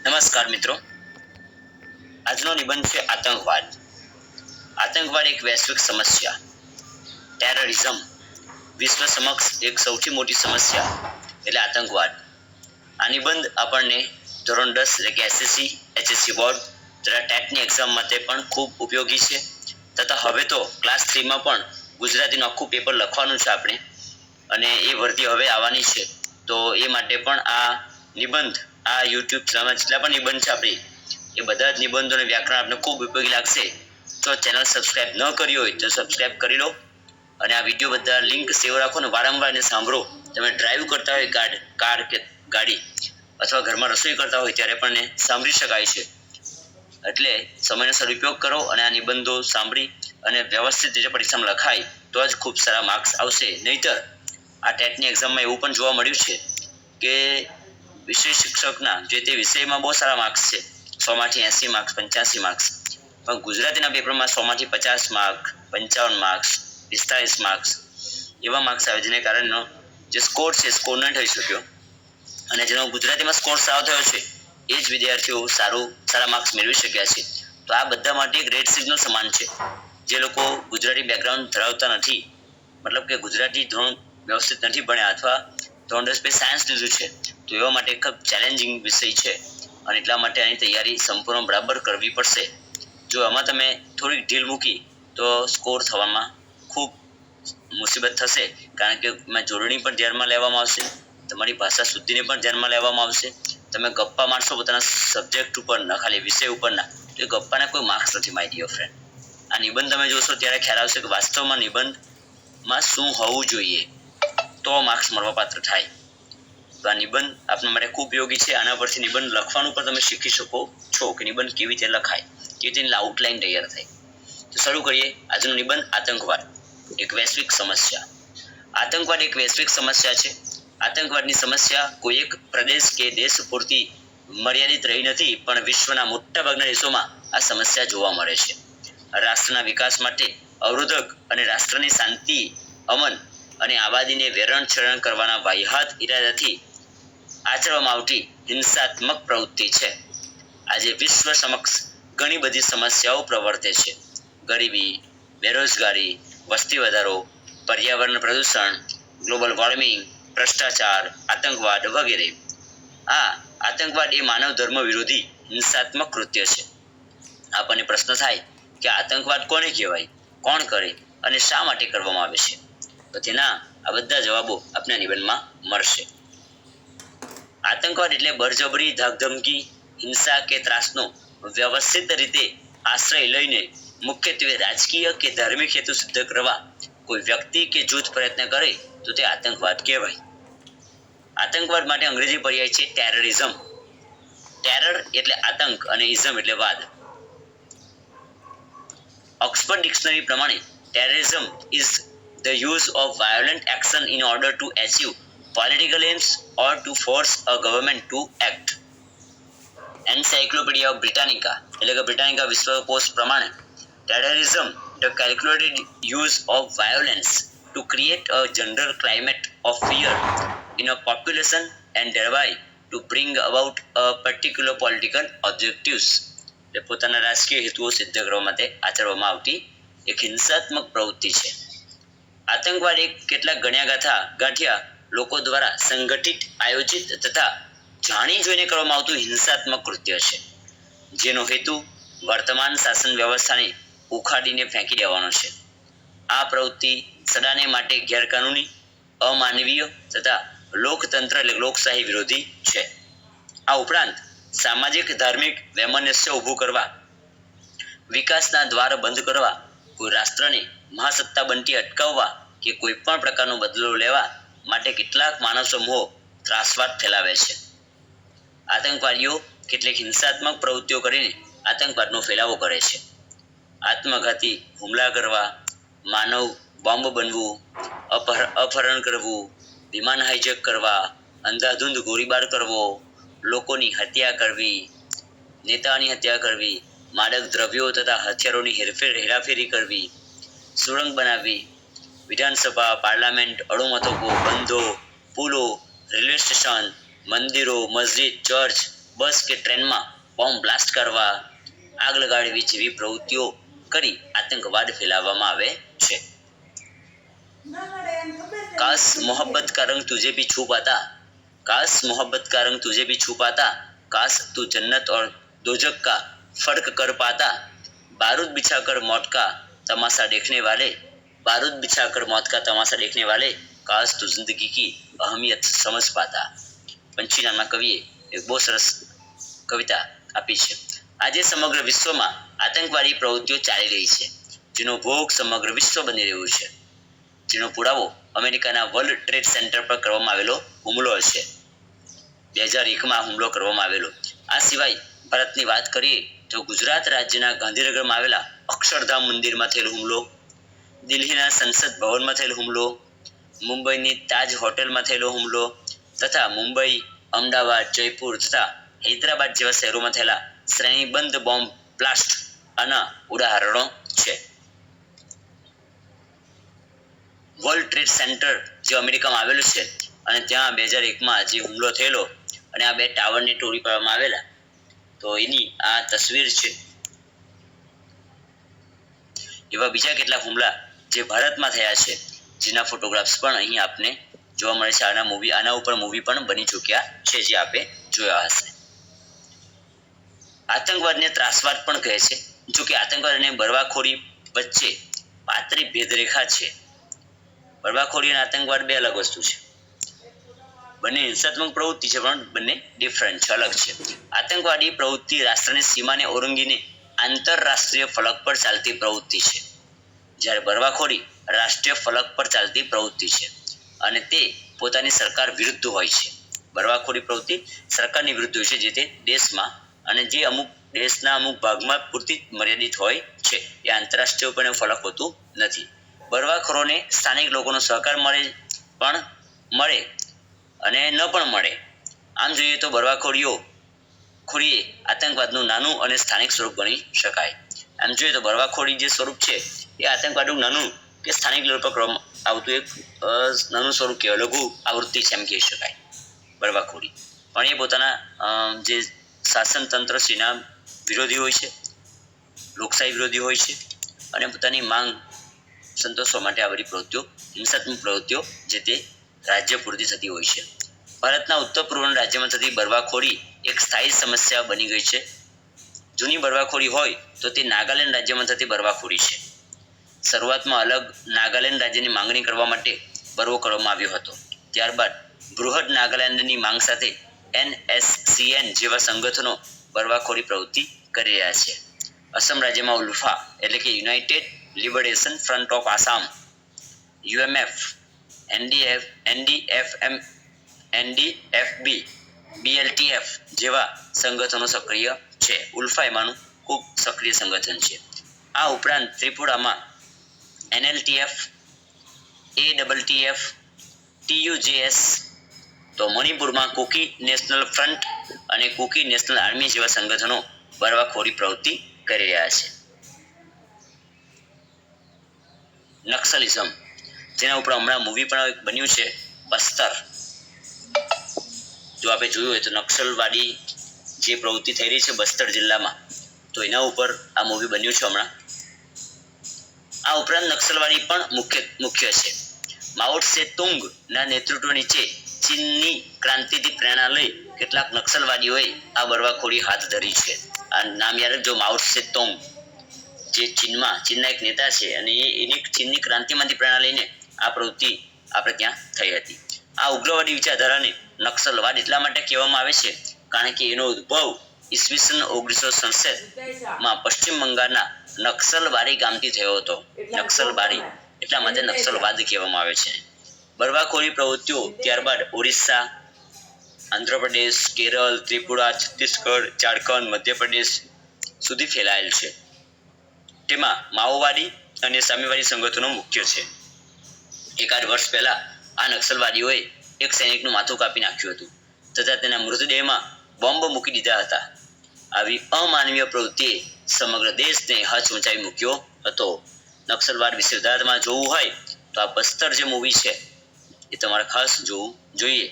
નમસ્કાર મિત્રો, આજનો નિબંધ છે આતંકવાદ. આતંકવાદ એક વૈશ્વિક સમસ્યા, ટેરરિઝમ વિશ્વ સમક્ષ એક સૌથી મોટી સમસ્યા એટલે આતંકવાદ. આ નિબંધ આપણને ધોરણ 10 એટલે કે એસએસસી, એચએસસી બોર્ડ તથા ટેટની એક્ઝામ માટે પણ ખૂબ ઉપયોગી છે. તથા હવે તો ક્લાસ 3 માં પણ ગુજરાતીનું આખું પેપર લખવાનું છે આપણે, અને એ વર્દી હવે આવવાની છે. તો એ માટે પણ આ નિબંધ, આ યુટ્યુબ ચેનલમાં જેટલા પણ નિબંધ છે આપણી, એ બધા જ નિબંધો અને વ્યાકરણ આપને ખૂબ ઉપયોગી લાગશે. તો ચેનલ સબસ્ક્રાઇબ ન કરી હોય તો સબસ્ક્રાઇબ કરી લો, અને આ વિડીયો બધા લિંક સેવ રાખો ને વારંવાર એને સાંભળો. તમે ડ્રાઈવ કરતા હોય કાર કે ગાડી, અથવા ઘરમાં રસોઈ કરતા હોય ત્યારે પણ એને સાંભળી શકાય છે. એટલે સમયનો સદુપયોગ કરો અને આ નિબંધો સાંભળી અને વ્યવસ્થિત રીતે પરીક્ષામાં લખાય તો જ ખૂબ સારા માર્ક્સ આવશે. નહીતર આ ટેટની એક્ઝામમાં એવું પણ જોવા મળ્યું છે કે વિષય શિક્ષકના જે તે વિષયમાં બહુ સારા માર્ક્સ છે, 100 માંથી 80 માર્ક્સ, 85 માર્ક્સ, પણ ગુજરાતીના પેપરમાં 100 માંથી 50 માર્ક, 55 માર્ક્સ, 45 માર્ક્સ એવા માર્ક્સ આવે, જેને કારણે જે સ્કોર છે સ્કોર ન થઈ શક્યો. અને જેનો ગુજરાતીમાં સ્કોર સારો થયો છે એ જ વિદ્યાર્થીઓ સારા માર્ક્સ મેળવી શક્યા છે. તો આ બધા માટે એક રેડ સિગ્નલ સમાન છે. જે લોકો ગુજરાતી બેકગ્રાઉન્ડ ધરાવતા નથી, મતલબ કે ગુજરાતી ધોરણ વ્યવસ્થિત નથી ભણ્યા, અથવા ધોરણ 10 પછી સાયન્સ લીધું છે, તો એવા માટે ખૂબ ચેલેન્જિંગ વિષય છે, અને એટલા માટે આની તૈયારી સંપૂર્ણ બરાબર કરવી પડશે. જો આમાં તમે થોડીક ઢીલ મૂકી તો સ્કોર થવામાં ખૂબ મુસીબત થશે, કારણ કે જોડણી પણ ધ્યાનમાં લેવામાં આવશે, તમારી ભાષા શુદ્ધિને પણ ધ્યાનમાં લેવામાં આવશે. તમે ગપ્પા મારશો પોતાના સબ્જેક્ટ ઉપર ના, ખાલી વિષય ઉપરના, તો એ ગપ્પાના કોઈ માર્ક્સ નથી, માય ડિયર ફ્રેન્ડ. આ નિબંધ તમે જોશો ત્યારે ખ્યાલ આવશે કે વાસ્તવમાં નિબંધમાં શું હોવું જોઈએ તો માર્ક્સ મળવાપાત્ર થાય. તો આ નિબંધ આપના માટે ખૂબ ઉપયોગી છે. આના પરથી નિબંધ લખવાનું પણ તમે શીખી શકો છો કે નિબંધ કેવી રીતે લખાય, કેવી રીતે આઉટલાઈન તૈયાર થાય. તો શરૂ કરીએ આજનો નિબંધ. આતંકવાદ એક વૈશ્વિક સમસ્યા. આતંકવાદ એક વૈશ્વિક સમસ્યા છે. આતંકવાદની સમસ્યા કોઈ એક પ્રદેશ કે દેશ પૂરતી મર્યાદિત રહી નથી, પણ વિશ્વના મોટાભાગના દેશોમાં આ સમસ્યા જોવા મળે છે. રાષ્ટ્રના વિકાસ માટે અવરોધક અને રાષ્ટ્રની શાંતિ, અમન અને આબાદીને વેરણ-છેરણ કરવાના વાહિયાત ઈરાદાથી આચરવામાં આવતી હિંસાત્મક પ્રવૃત્તિ છે. આજે વિશ્વ સમક્ષ ઘણી બધી સમસ્યાઓ પ્રવર્તે છે. ગરીબી, બેરોજગારી, વસ્તી વધારો, પર્યાવરણ પ્રદૂષણ, ગ્લોબલ વોર્મિંગ, ભ્રષ્ટાચાર, આતંકવાદ વગેરે. આ આતંકવાદ એ માનવ ધર્મ વિરોધી હિંસાત્મક કૃત્ય છે. આપણને પ્રશ્ન થાય કે આતંકવાદ કોને કહેવાય, કોણ કરે અને શા માટે કરવામાં આવે છે? તો તેના આ બધા જવાબો આપને નિબંધમાં મળશે. આતંકવાદ એટલે બળજબરી, ધાકધમકી, હિંસા કે ત્રાસનો વ્યવસ્થિત રીતે આશ્રય લઈને મુખ્યત્વે રાજકીય કે ધાર્મિક હેતુ સિદ્ધ કરવા કોઈ વ્યક્તિ કે જૂથ પ્રયત્ન કરે તો તે આતંકવાદ કહેવાય. આતંકવાદ માટે અંગ્રેજી પર્યાય છે ટેરરિઝમ. ટેરર એટલે આતંક અને ઇઝમ એટલે વાદ. ઓક્સફર્ડ ડિક્શનરી પ્રમાણે terrorism is the use of violent action in order to achieve political aims or to force a government to act. Encyclopedia Britannica એટલે કે બ્રિટાનિકા વિશ્વકોશ પ્રમાણે terrorism the calculated use of violence to create a general climate of fear in a population and thereby to bring about a particular political objectives. પોતાના રાજકીય હેતુઓ સિદ્ધ કરવા માટે આચરવામાં આવતી એક હિંસાત્મક પ્રવૃત્તિ છે. આતંકવાદ એક કેટલાક ગાંઠિયા લોકો દ્વારા સંગઠિત, આયોજિત તથા જાણી જોઈને કરવામાં આવતું હિંસાત્મક કૃત્ય છે, જેનો હેતુ વર્તમાન શાસન વ્યવસ્થાને ઉખાડીને ફેંકી દેવાનો છે. આ પ્રવૃત્તિ સદાને માટે ગેરકાનૂની, અમાનવીય તથા લોકતંત્ર એટલે લોકશાહી વિરોધી છે. આ ઉપરાંત સામાજિક ધાર્મિક વૈમનસ્ય ઊભું કરવા, વિકાસના દ્વાર બંધ કરવા, કોઈ રાષ્ટ્રને મહાસત્તા બનતી અટકાવવા કે કોઈ પણ પ્રકારનો બદલો લેવા માટે કેટલાક માનવ સમૂહો ત્રાસવાદ ફેલાવે છે. આતંકવાદીઓ કેટલીક હિંસાત્મક પ્રવૃત્તિઓ કરીને આતંકવાદનો ફેલાવો કરે છે. આત્મઘાતી હુમલા કરવા, માનવ બોમ્બ બનવું, અપહરણ કરવું, વિમાન હાઈજેક કરવા, અંધાધૂંધ ગોળીબાર કરવો, લોકોની હત્યા કરવી, નેતાની હત્યા કરવી, માદક દ્રવ્યો તથા હથિયારોની હેરાફેરી કરવી, સુરંગ બનાવવી, વિધાનસભા, પાર્લામેન્ટ, અણુમથકો, બંધો, પુલો, રેલવે સ્ટેશન, મંદિરો, મસ્જિદ, ચર્ચ બસ કે ટ્રેનમાં બોમ્બ બ્લાસ્ટ કરવા, આગ લગાડવી જેવી પ્રવૃત્તિઓ કરી આતંકવાદ ફેલાવવામાં આવે છે. काश मोहब्बत का रंग तुझे भी छू पाता, काश मोहब्बत का रंग तुझे भी छू पाता, काश तू जन्नत और दोजख का फर्क कर पाता, बारूद बिछाकर मौत का तमाशा देखने वाले, बारूद बिछाकर मौत का तमाशा देखने वाले, काश तू जिंदगी की अहमियत समझ पाता. પંછી નામના કવિએ એક બહુ સરસ કવિતા આપી છે. આજે સમગ્ર વિશ્વમાં આતંકવાદી પ્રવૃત્તિઓ ચાલી રહી છે, જેનો ભોગ સમગ્ર વિશ્વ બની રહ્યું છે, જેનો પુરાવો અમેરિકાના વર્લ્ડ ટ્રેડ સેન્ટર પર કરવામાં આવેલો હુમલો છે. 2001માં હુમલો કરવામાં આવેલો. આ સિવાય ભારતની વાત કરીએ તો ગુજરાત રાજ્યના ગાંધીનગરમાં આવેલા અક્ષરધામ મંદિરમાં થયેલો હુમલો, દિલ્હીના સંસદ ભવનમાં થયેલો હુમલો, મુંબઈની તાજ હોટેલમાં થયેલો હુમલો તથા મુંબઈ, અમદાવાદ, જયપુર તથા હૈદરાબાદ જેવા શહેરોમાં થયેલા શ્રેણીબંધ બોમ્બ બ્લાસ્ટ આના ઉદાહરણો છે. વર્લ્ડ ટ્રેડ સેન્ટર જે અમેરિકામાં આવેલું છે અને ત્યાં 2001માં જે હુમલો થયેલો અને આ બે ટાવરને તોડી પાડવામાં આવેલા, તો એની આ તસવીર છે. એવા બીજા કેટલાક હુમલા જે ભારતમાં થયા છે, જેના ફોટોગ્રાફ્સ પણ અહીં આપને જોવા મળે છે. આના ઉપર મૂવી પણ બની ચૂક્યા છે, જે આપે જોયા હશે. આતંકવાદને ત્રાસવાદ પણ કહે છે, જો કે આતંકવાદ અને બળવાખોરી વચ્ચે પાતળી ભેદરેખા છે. બળવાખોરી અને આતંકવાદ બે અલગ વસ્તુ છે. બંને હિંસાત્મક પ્રવૃત્તિ છે, પણ બંને ડિફરન્ટ છે, અલગ છે. આતંકવાદી પ્રવૃત્તિ રાષ્ટ્રની સીમાને ઓળંગીને આંતરરાષ્ટ્રીય ફલક પર ચાલતી પ્રવૃત્તિ છે, જ્યારે બળવાખોરી રાષ્ટ્રીય ફલક પર ચાલતી પ્રવૃત્તિ છે અને તે પોતાની સરકાર વિરુદ્ધ હોય છે. બળવાખોરી પ્રવૃત્તિ સરકારની વિરુદ્ધ હોય છે, જે તે દેશમાં અને જે અમુક દેશના અમુક ભાગમાં પૂરતી મર્યાદિત હોય છે. એ આંતરરાષ્ટ્રીય ફલક હોતું નથી. બળવાખોરોને સ્થાનિક લોકોનો સહકાર મળે અને ન પણ મળે. આમ જોઈએ તો બળવાખોરીએ આતંકવાદનું નાનું અને સ્થાનિક સ્વરૂપ ગણી શકાય. આમ જોઈએ તો બળવાખોરી જે સ્વરૂપ છે એ આતંકવાદનું નાનું કે સ્થાનિક લેવલ પર કરવામાં આવતું એક નાનું સ્વરૂપ કહેવાય, લઘુ આવૃત્તિ છે એમ કહી શકાય બળવાખોરી. પણ એ પોતાના જે શાસન તંત્ર છે એના વિરોધી હોય છે, લોકશાહી વિરોધી હોય છે અને પોતાની માંગ સંતોષવા માટે આ બધી પ્રવૃત્તિઓ, હિંસાત્મક પ્રવૃત્તિઓ જે તે રાજ્ય પૂરતી થતી હોય છે. ભારતના ઉત્તર પૂર્વના રાજ્યમાં થતી બળવાખોરી એક સ્થાયી સમસ્યા બની ગઈ છે. જૂની બળવાખોરી હોય તો તે નાગાલેન્ડ રાજ્યમાં થતી બળવાખોરી છે. શરૂઆતમાં અલગ નાગાલેન્ડ રાજ્યની માંગણી કરવા માટે બળવો કરવામાં આવ્યો હતો. ત્યારબાદ બૃહદ નાગાલેન્ડની માંગ સાથે NSCN જેવા સંગઠનો બળવાખોરી પ્રવૃત્તિ કરી રહ્યા છે. અસમ રાજ્યમાં ઉલ્ફા એટલે કે United liberation front of Assam, UMF, NDFB, BLTF જેવા સંગઠનો સક્રિય છે. ઉલ્ફા એમાંનું ખૂબ સક્રિય સંગઠન છે. આ ઉપરાંત ત્રિપુરામાં NLTF, ATTF, TUJS, તો મણિપુરમાં કુકી નેશનલ ફ્રન્ટ અને કુકી નેશનલ આર્મી જેવા સંગઠનો બળવાખોરી પ્રવૃત્તિ કરી રહ્યા છે. નક્સલિઝમ, જેના ઉપર હમણાં મૂવી પણ બન્યું છે, બસ્તર. જો આપણે જોયું હોય તો નક્સલવાદી જે પ્રવૃત્તિ થઈ રહી છે બસ્તર જિલ્લામાં, તો એના ઉપર આ મૂવી બન્યું છે હમણાં. આ ઉપરાંત નક્સલવાદી પણ મુખ્ય છે. માઓ ત્સે-તુંગના નેતૃત્વ નીચે ચીનની ક્રાંતિથી પ્રેરણા લઈ કેટલાક નક્સલવાદીઓએ આ બળવાખોરી હાથ ધરી છે. આ નામ યાદ રાખજો, માઓ ત્સે-તુંગ, જે ચીનના એક નેતા છે અને એની ચીનની ક્રાંતિમાંથી પ્રેરણા લઈને આ પ્રવૃત્તિ આપણે ત્યાં થઈ હતી. આ ઉગ્રવાદી વિચારધારાને નક્સલવાદ એટલા માટે કહેવામાં આવે છે કારણ કે એનો ઉદ્ભવ ઈસવીસન 1967માં પશ્ચિમ બંગાળના નક્સલબારી ગામથી થયો હતો. નક્સલબારી એટલા માટે નક્સલવાદ કહેવામાં આવે છે. બળવાખોરી પ્રવૃત્તિઓ ત્યારબાદ ઓરિસ્સા, આંધ્રપ્રદેશ, કેરળ, ત્રિપુરા, છત્તીસગઢ, ઝારખંડ, મધ્યપ્રદેશ સુધી ફેલાયેલ છે. તેમાં માઓવાદી અને સામ્યવાદી સંગઠનો મુખ્ય છે. એકાદ વર્ષ પહેલા આ નક્સલવાદીઓએ એક સૈનિકનું માથું કાપી નાખ્યું હતું તથા તેના મૃતદેહમાં બોમ્બ મૂકી દીધા હતા. આવી અમાનવીય પ્રવૃત્તિએ સમગ્ર દેશને હચમચાવી મૂક્યો હતો. નક્સલવાદ વિશે વધારેમાં જોવું હોય તો આ બસ્તર જે મૂવી છે એ તમારે ખાસ જોવું જોઈએ.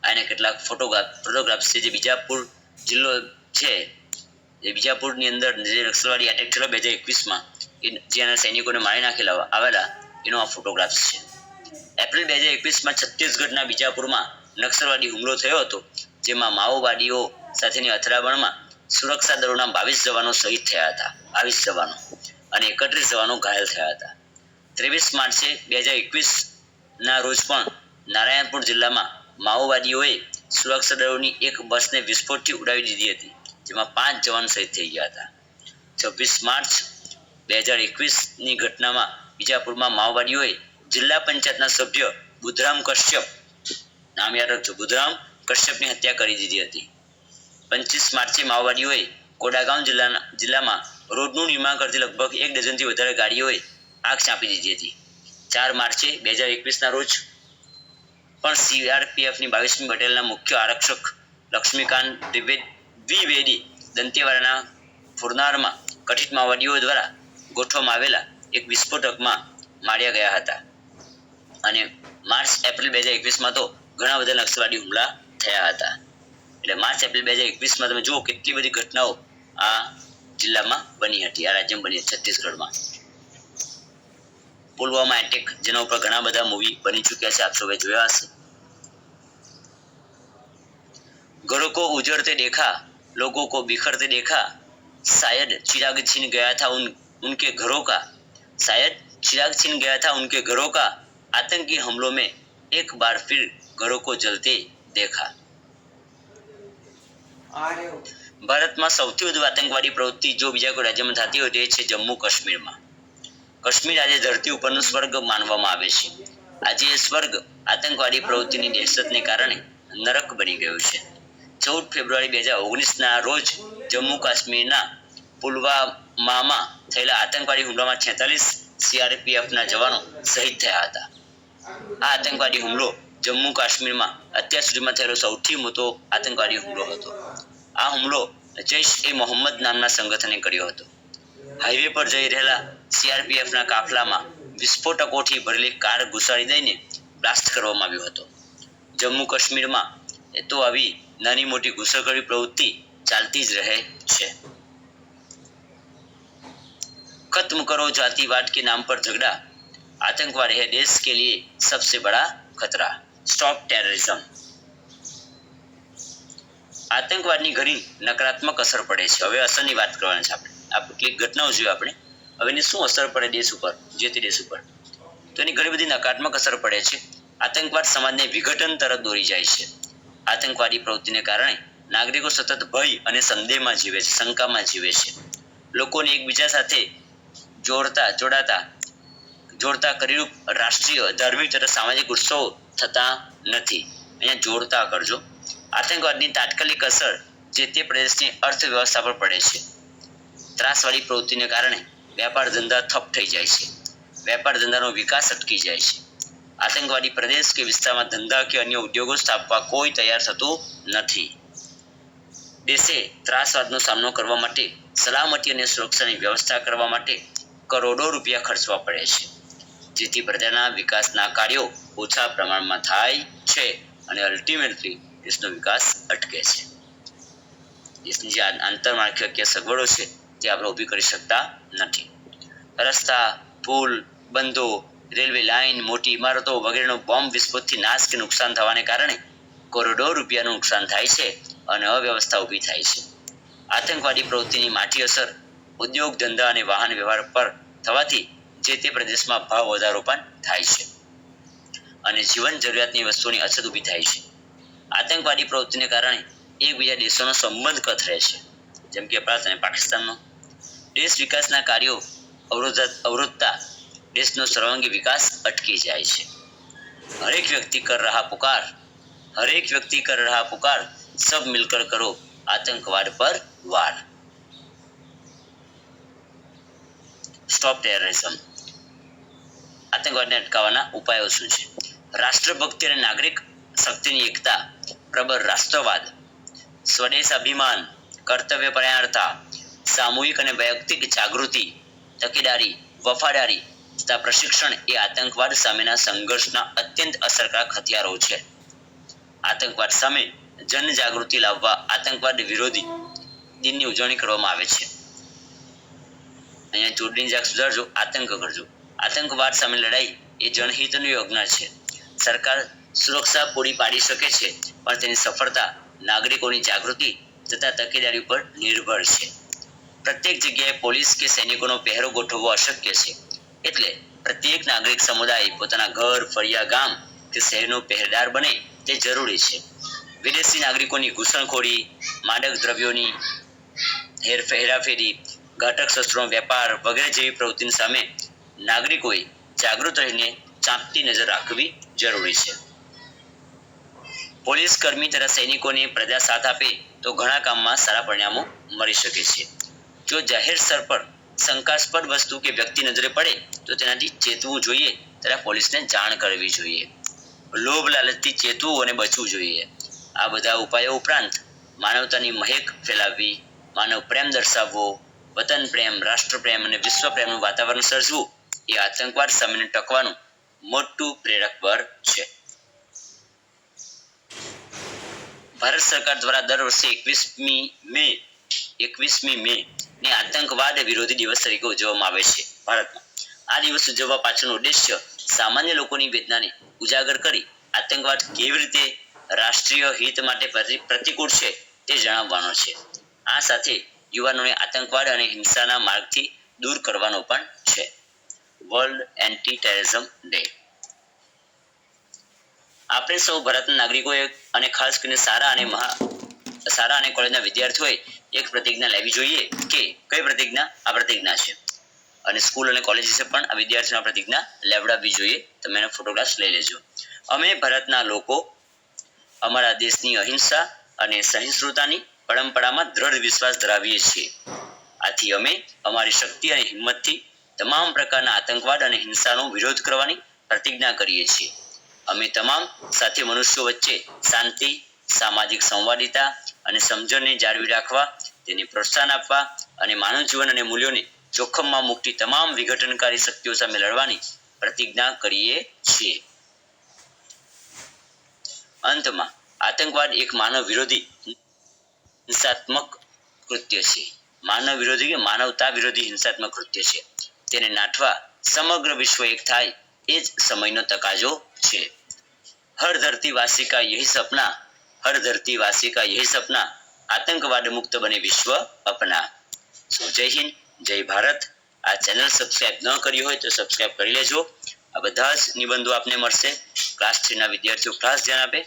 આને કેટલાક ફોટોગ્રાફ્સ છે જે બીજાપુર જિલ્લો છે, જે બીજાપુરની અંદર જે નક્સલવાદી એટેક થયેલો 2021માં જેના સૈનિકોને મારી નાખેલા આવેલા એનો આ ફોટોગ્રાફ્સ છે. એપ્રિલ 2021માં છત્તીસગઢના બીજાપુરમાં નક્સલવાદી હુમલો થયો હતો, જેમાં માઓવાદીઓ સાથેની અથડામણમાં સુરક્ષા દળોના 22 જવાનો શહીદ થયા હતા, 22 જવાનો અને 31 જવાનો ઘાયલ થયા હતા. 23 માર્ચે 2021 ના રોજ પણ નારાયણપુર જિલ્લામાં માઓવાદીઓએ સુરક્ષા દળોની એક બસને વિસ્ફોટથી ઉડાવી દીધી હતી, જેમાં 5 જવાન શહીદ થઈ ગયા હતા. 26 માર્ચ 2021ની ઘટનામાં બીજાપુરમાં માઓવાદીઓએ જિલ્લા પંચાયતના સભ્ય બુધરામ કશ્યપ, નામ યાદ રાખજો, બુધરામ કશ્યપની હત્યા કરી દીધી હતી. 25 માર્ચે માઓવાદીઓએ કોડાગાંવ જિલ્લામાં રોડનું નિર્માણ કરતી લગભગ 1 ડઝનથી વધારે ગાડીઓએ આગ ચાંપી દીધી હતી. 4 માર્ચે 2021ના રોજ પણ CRPFની 22મી બટાલિયનના મુખ્ય આરક્ષક લક્ષ્મીકાંત દ્વિવેદી દંતેવાડાના ફુરનારમાં કથિત માઓવાદીઓ દ્વારા ગોઠવવામાં આવેલા એક વિસ્ફોટકમાં માર્યા ગયા હતા. અને માર્ચ એપ્રિલ 2021માં તો ઘણા બધા નક્સલવાદી હુમલા થયા હતા. એટલે માર્ચ એપ્રિલ 2021માં તમે જુઓ કેટલી બધી ઘટનાઓ આ જિલ્લામાં બની હતી, આ રાજ્યમાં બની છત્તીસગઢમાં. પુલવામા એટેક, જેના ઉપર ઘણા બધા મૂવી બની ચૂક્યા છે, આપ સૌએ જોયા હશે. घरों को उजड़ते देखा, लोगों को बिखरते देखा, शायद चिराग छीन गया था उनके घरों का, शायद चिराग छीन गया था उनके घरों का, आतंकी हमलों में एक बार फिर घरों को जलते देखा. ભારતમાં સૌથી વધુ આતંકવાદી પ્રવૃત્તિ જો બીજા કોઈ રાજ્યમાં થતી હોય તે છે જમ્મુ કાશ્મીરમાં. કાશ્મીર આજે ધરતી ઉપરનું સ્વર્ગ માનવામાં આવે છે. આજે એ સ્વર્ગ આતંકવાદી પ્રવૃત્તિની દહેશતને કારણે નરક બની ગયું છે. 14 ફેબ્રુઆરી 2019ના રોજ જમ્મુ કાશ્મીરના પુલવામામાં થયેલા આતંકવાદી હુમલામાં 46 CRPFના જવાનો શહીદ થયા હતા. આ આતંકવાદી હુમલો જમ્મુ કાશ્મીરમાં અત્યાર સુધીમાં થયેલો સૌથી મોટો આતંકવાદી હુમલો હતો. આ હુમલો જૈશ-એ-મોહમ્મદ નામના સંગઠને કર્યો હતો. હાઈવે પર જઈ રહેલા CRPFના કાફલામાં વિસ્ફોટકોથી ભરેલી કાર ઘુસાડી દઈને બ્લાસ્ટ કરવામાં આવ્યો હતો. જમ્મુ કાશ્મીરમાં તો આવી નાની મોટી ઘૂસણખોરી પ્રવૃત્તિ ચાલતી જ રહે છે. खत्म करो जातिवाद के नाम पर झगड़ा, आतंकवाद है देश के लिए सबसे बड़ा खतरा, स्टॉप टेररिज्म. આતંકવાદની ઘણી નકારાત્મક અસર પડે છે. હવે અસરની વાત કરવાની છે આપણે. આ કેટલીક ઘટનાઓ જોઈએ આપણે. હવે એની શું અસર પડે દેશ ઉપર, જે તે દેશ ઉપર? તો એની ઘણી બધી નકારાત્મક અસર પડે છે. આતંકવાદ સમાજને વિઘટન તરફ દોરી જાય છે. આતંકવાદી પ્રવૃત્તિને કારણે નાગરિકો સતત ભય અને સંદેહમાં જીવે છે, શંકામાં જીવે છે. લોકોને એકબીજા સાથે જોડતા કરીરૂપ રાષ્ટ્રીય, ધાર્મિક તથા સામાજિક ઉત્સવો થતા નથી. અહીંયા જોડતા કરજો. આતંકવાદની તાત્કાલિક અસર જે તે પ્રદેશની અર્થવ્યવસ્થા પર પડે છે. ત્રાસવાદી પ્રવૃત્તિને કારણે વેપાર ધંધા ઠપ થઈ જાય છે. વેપાર ધંધાનો વિકાસ અટકી જાય છે. આતંકવાદી પ્રદેશ કે વિસ્તારમાં ધંધા કે અન્ય ઉદ્યોગો સ્થાપવા કોઈ તૈયાર થતું નથી. દેશે ત્રાસવાદનો સામનો કરવા માટે સલામતી અને સુરક્ષાની વ્યવસ્થા કરવા માટે કરોડો રૂપિયા ખર્ચવા પડે છે, જેથી પ્રજાના વિકાસના કાર્યો ઓછા પ્રમાણમાં થાય છે અને અલ્ટિમેટલી દેશનો વિકાસ અટકે છે. દેશની જે આંતરમાળખાકીય સગવડો છે તે આપણે ઊભી કરી શકતા નથી. રસ્તા, પુલ, બંધો, રેલવે લાઇન, મોટી ઇમારતો વગેરેનો બોમ્બ વિસ્ફોટથી નાશ કે નુકસાન થવાને કારણે કરોડો રૂપિયાનું નુકસાન થાય છે અને અવ્યવસ્થા ઊભી થાય છે. આતંકવાદી પ્રવૃત્તિની માઠી અસર ઉદ્યોગ ધંધા અને વાહન વ્યવહાર પર થવાથી જે તે પ્રદેશમાં ભાવ વધારો પણ થાય છે અને જીવન જરૂરિયાતની વસ્તુઓની અછત ઊભી થાય છે. આતંકવાદી પ્રવૃત્તિને કારણે એકબીજા દેશોનો સંબંધ કથળે છે, જેમ કે ભારત અને પાકિસ્તાનનો. દેશ વિકાસના કાર્યો અવરોધતા દેશનો સર્વાંગી વિકાસ અટકી જાય છે. હરેક વ્યક્તિ કર રહા પુકાર, સબ મિલકર કરો આતંકવાદ પર વાર. Stop terrorism. આતંકવાદને અટકાવવાના ઉપાયો શું છે? રાષ્ટ્રભક્તિ અને નાગરિક શક્તિની એકતા, પ્રબળ રાષ્ટ્રવાદ, સ્વદેશ અભિમાન, કર્તવ્ય પરાયણતા, સામૂહિક અને વૈયક્તિક જાગૃતિ, તકેદારી, વફાદારી તથા પ્રશિક્ષણ એ આતંકવાદ સામેના સંઘર્ષના અત્યંત અસરકારક હથિયારો છે. આતંકવાદ સામે જનજાગૃતિ લાવવા આતંકવાદ વિરોધી દિનની ઉજવણી કરવામાં આવે છે. અહીંયા ચૂંટણી જાગ સુધારજો, આતંક કરજો. આતંકવાદ સામે લડાઈ એ જનહિતનું યોગદાન છે. સરકાર સુરક્ષા પૂરી પાડી શકે છે, પણ તેની સફળતા નાગરિકોની જાગૃતિ તથા તકેદારી ઉપર નિર્ભર છે. પ્રત્યેક જગ્યાએ પોલીસ કે સૈનિકોનો પહેરો ગોઠવવો અશક્ય છે. એટલે પ્રત્યેક નાગરિક સમુદાય પોતાના ઘર, ફળિયા, ગામ કે શહેરનો પહેરેદાર બને તે જરૂરી છે. વિદેશી નાગરિકોની ઘૂસણખોરી, માદક દ્રવ્યોની હેરાફેરી, ઘાતક શસ્ત્રોનો વેપાર વગેરે જેવી પ્રવૃત્તિની સામે નાગરિકોએ જાગૃત રહીને ચાંપતી નજર રાખવી જરૂરી છે. પોલીસ કર્મી તથા સૈનિકોને પ્રજા સાથ આપે તો ઘણા કામમાં સારા પરિણામો મળી શકે છે. જો જાહેર સ્થળ પર શંકાસ્પદ વસ્તુ કે વ્યક્તિ નજરે પડે તો તેનાથી ચેતવું જોઈએ તથા પોલીસને જાણ કરવી જોઈએ. લોભ લાલચથી ચેતવું અને બચવું જોઈએ. આ બધા ઉપાયો ઉપરાંત માનવતાની મહેક ફેલાવવી, માનવ પ્રેમ દર્શાવવો, વતન પ્રેમ, રાષ્ટ્ર પ્રેમ અને વિશ્વ પ્રેમનું વાતાવરણ સર્જવું એ આતંકવાદ સામે ટકવાનું મોટું પ્રેરક બળ છે. ભારત સરકાર દ્વારા દર વર્ષે 21મી મે ને આતંકવાદ વિરોધી દિવસ તરીકે ઉજવવામાં આવે છે. ભારતમાં આ દિવસ ઉજવવા પાછળનો ઉદ્દેશ્ય સામાન્ય લોકોની વેદનાને ઉજાગર કરી આતંકવાદ કેવી રીતે રાષ્ટ્રીય હિત માટે પ્રતિકૂળ છે તે જણાવવાનો છે. આ સાથે યુવાનોને આતંકવાદ અને હિંસાના માર્ગથી દૂર કરવાનો પણ છે. World anti terrorism day. આપણે સૌ ભારતના નાગરિકોએ અને ખાસ કરીને શાળા અને કોલેજના વિદ્યાર્થીઓએ એક પ્રતિજ્ઞા લેવી જોઈએ કે કઈ પ્રતિજ્ઞા? આ પ્રતિજ્ઞા છે. અને સ્કૂલ અને કોલેજીસે પણ આ વિદ્યાર્થીઓને પ્રતિજ્ઞા લેવડાવવી જોઈએ. તમે એનો ફોટોગ્રાફ્સ લઈ લેજો. અમે ભારતના લોકો અમારા દેશની અહિંસા અને સહિષ્ણુતાની પરંપરામાં દ્રઢ વિશ્વાસ ધરાવીએ છીએ. આથી અમે અમારી શક્તિ અને હિંમતથી તમામ પ્રકારના આતંકવાદ અને હિંસાનો વિરોધ કરવાની પ્રતિજ્ઞા કરીએ છીએ. અમે તમામ સાથી મનુષ્યો વચ્ચે શાંતિ, સામાજિક સંવાદિતા અને સમજણને જાળવી રાખવા, તેને પ્રોત્સાહન આપવા અને માનવ જીવન અને મૂલ્યોને જોખમમાં મૂકતી તમામ વિઘટનકારી શક્તિઓ સામે લડવાની પ્રતિજ્ઞા કરીએ છીએ. અંતમાં આતંકવાદ એક માનવ વિરોધી હિંસાત્મક કૃત્ય છે. માનવ વિરોધી કે માનવતા વિરોધી હિંસાત્મક કૃત્ય છે. તેને નાથવા સમગ્ર વિશ્વ એક થાય એ જ સમયનો તકાજો છે. हर धरतीवासी का यही सपना, हर धरतीवासी का यही सपना, आतंकवाद मुक्त बने विश्व अपना. जय हिंद, जय भारत. આ ચેનલ સબસ્ક્રાઇબ ન કરી હોય તો સબસ્ક્રાઇબ કરી લેજો. આ બધા જ નિબંધો આપને મળશે. ક્લાસ 3 ના વિદ્યાર્થીઓ ખાસ ધ્યાન આપે.